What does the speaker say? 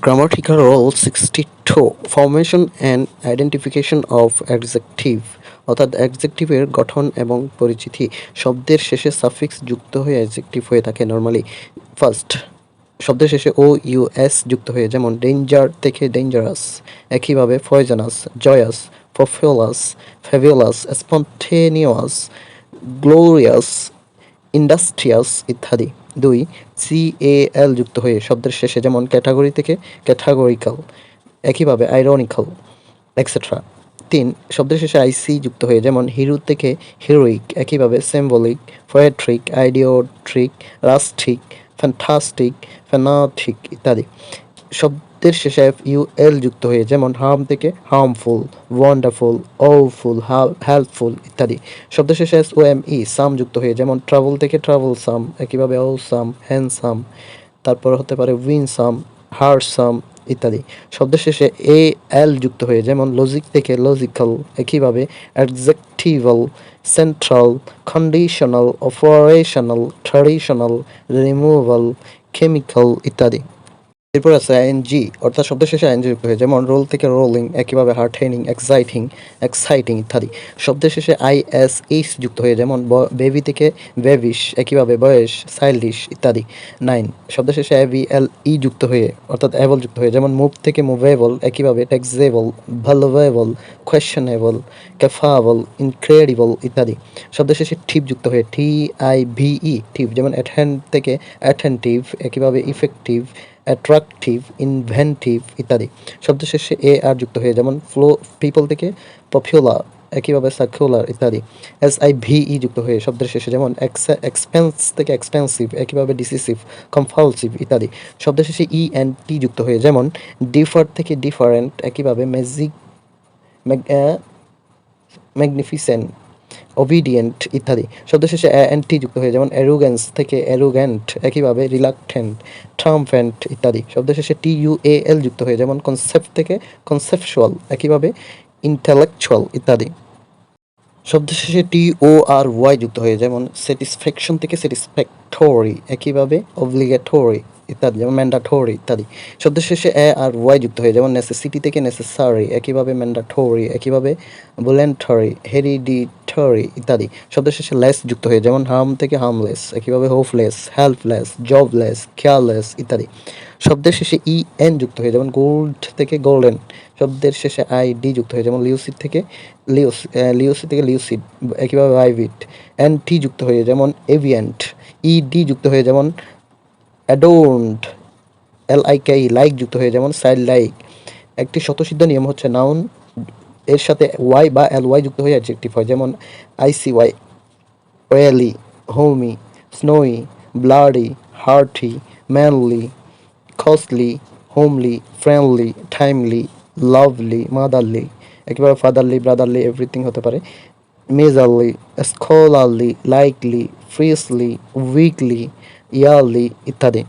Grammatical rule 62 formation and identification of adjective অর্থাৎ অ্যাডজেক্টিভের গঠন এবং পরিচিতি। শব্দের শেষে সাফিক্স যুক্ত হয়ে অ্যাডজেক্টিভ হয়ে থাকে নর্মালি। ফার্স্ট, শব্দের শেষে ও ইউ এস যুক্ত হয়ে, যেমন ডেঞ্জার থেকে ডেঞ্জারাস। একইভাবে poisonous, জয়াস, populous, fabulous, spontaneous, glorious, industrious ইত্যাদি। ২. CAL যুক্ত হয়ে শব্দের শেষে, যেমন ক্যাটাগরি থেকে ক্যাটাগরিক্যাল, একইভাবে আইরনিক্যাল, এটসেট্রা। ৩. শব্দের শেষে IC যুক্ত হয়ে, যেমন হিরো থেকে হিরোইক, একইভাবে সিম্বলিক, পোয়েট্রিক, আইডিওট্রিক, রাস্টিক, ফ্যান্টাস্টিক, ফ্যানাটিক ইত্যাদি। শব্দের শেষে FUL যুক্ত হয়ে, যেমন হার্ম থেকে হার্মফুল, ওয়ান্ডারফুল, ওফুল, হেল্পফুল ইত্যাদি। শব্দের শেষে SOME সাম যুক্ত হয়ে, যেমন ট্রাভেল থেকে ট্রাভেলসাম, একইভাবে অসাম, হ্যান্ডসাম, তারপর হতে পারে উইনসাম, হার্টসাম ইত্যাদি। শব্দের শেষে AL যুক্ত হয়ে, যেমন লজিক থেকে লজিক্যাল, একইভাবে adjectival, central, conditional, operational, traditional, removal, chemical ইত্যাদি। এরপর আছে আইএনজি, অর্থাৎ শব্দের শেষে আইএনজি যুক্ত হয়ে, যেমন রোল থেকে রোলিং, একইভাবে হার্টেনিং, এক্সাইটিং, এক্সাইটিং ইত্যাদি। শব্দের শেষে ISH যুক্ত হয়ে, যেমন বেবি থেকে বেবিশ, একইভাবে বয়েস, চাইল্ডিশ ইত্যাদি। 9. শব্দের শেষে AVLE যুক্ত হয়ে, অর্থাৎ অ্যাবল যুক্ত হয়ে, যেমন মুভ থেকে মুভেবল, একইভাবে টেক্সেবল, ভ্যালুয়েবল, কোয়েশ্চেনেবল, ক্যাফাবল, ইনক্রেডিবল ইত্যাদি। শব্দের শেষে ঠিপ যুক্ত হয়ে, TIVE ঠিপ, যেমন অ্যাটেন্ড থেকে অ্যাটেন্টিভ, একইভাবে ইফেক্টিভ, অ্যাট্রাকটিভ, ইনভেন্টিভ ইত্যাদি। শব্দের শেষে AR যুক্ত হয়ে, যেমন পিপল থেকে পপুলার, একইভাবে সার্কুলার ইত্যাদি। SIVE যুক্ত হয়ে শব্দের শেষে, যেমন এক্সপেন্স থেকে এক্সপেন্সিভ, একইভাবে ডিসিসিভ, কম্পালসিভ ইত্যাদি। শব্দের শেষে ENT যুক্ত হয়ে, যেমন ডিফার থেকে ডিফারেন্ট, একইভাবে ম্যাগনিফিসেন্ট, ওবিডিয়েন্ট ইত্যাদি। শব্দের শেষে অ্যান্টি যুক্ত হয়ে, যেমন অ্যারোগ্যান্স থেকে অ্যারোগ্যান্ট, একইভাবে রিলাক্টেন্ট, ট্রাম্পেন্ট ইত্যাদি। শব্দের শেষে TUAL যুক্ত হয়ে, যেমন কনসেপ্ট থেকে কনসেপচুয়াল, একইভাবে ইন্টেলেকচুয়াল ইত্যাদি। শব্দের শেষে TORY যুক্ত হয়ে, যেমন স্যাটিসফ্যাকশন থেকে স্যাটিসফ্যাক্টরি, একইভাবে অব্লিগেটরি ইত্যাদি, যেমন ম্যান্ডাটরি ইত্যাদি। শব্দের শেষে ARY যুক্ত হয়ে, যেমন নেসেসিটি থেকে নেসেসারি, একইভাবে ম্যান্ডাটরি, একইভাবে ভলেন্টারি, হেরিডিটরি ইত্যাদি। শব্দের শেষে লেস যুক্ত হয়ে, যেমন হার্ম থেকে হার্মলেস, একইভাবে হোপলেস, হেল্পলেস, জবলেস, কেয়ারলেস ইত্যাদি। শব্দের শেষে EN যুক্ত হয়ে, যেমন গোল্ড থেকে গোল্ডেন। শব্দের শেষে ID যুক্ত হয়ে, যেমন লিউসিড থেকে লিউসিড, একইভাবে ভাইভিট। NT যুক্ত হয়ে, যেমন এভিয়েন্ট। ED যুক্ত হয়ে, যেমন অ্যাডোন্ড। LIK লাইক যুক্ত হয়ে, যেমন চাইল্ড লাইক। একটি স্বতঃসিদ্ধ নিয়ম হচ্ছে, নাউন এর সাথে Y বা LY যুক্ত হয়ে অ্যাডজেক্টিভ হয়, যেমন ICY, oily, homey, snowy, bloody, hearty, manly, costly, homely, friendly, timely, lovely, motherly, একেবারে ফাদারলি, ব্রাদারলি, এভরিথিং হতে পারে। Miserly, scholarly, likely, frizzly, weekly, yearly ইত্যাদি।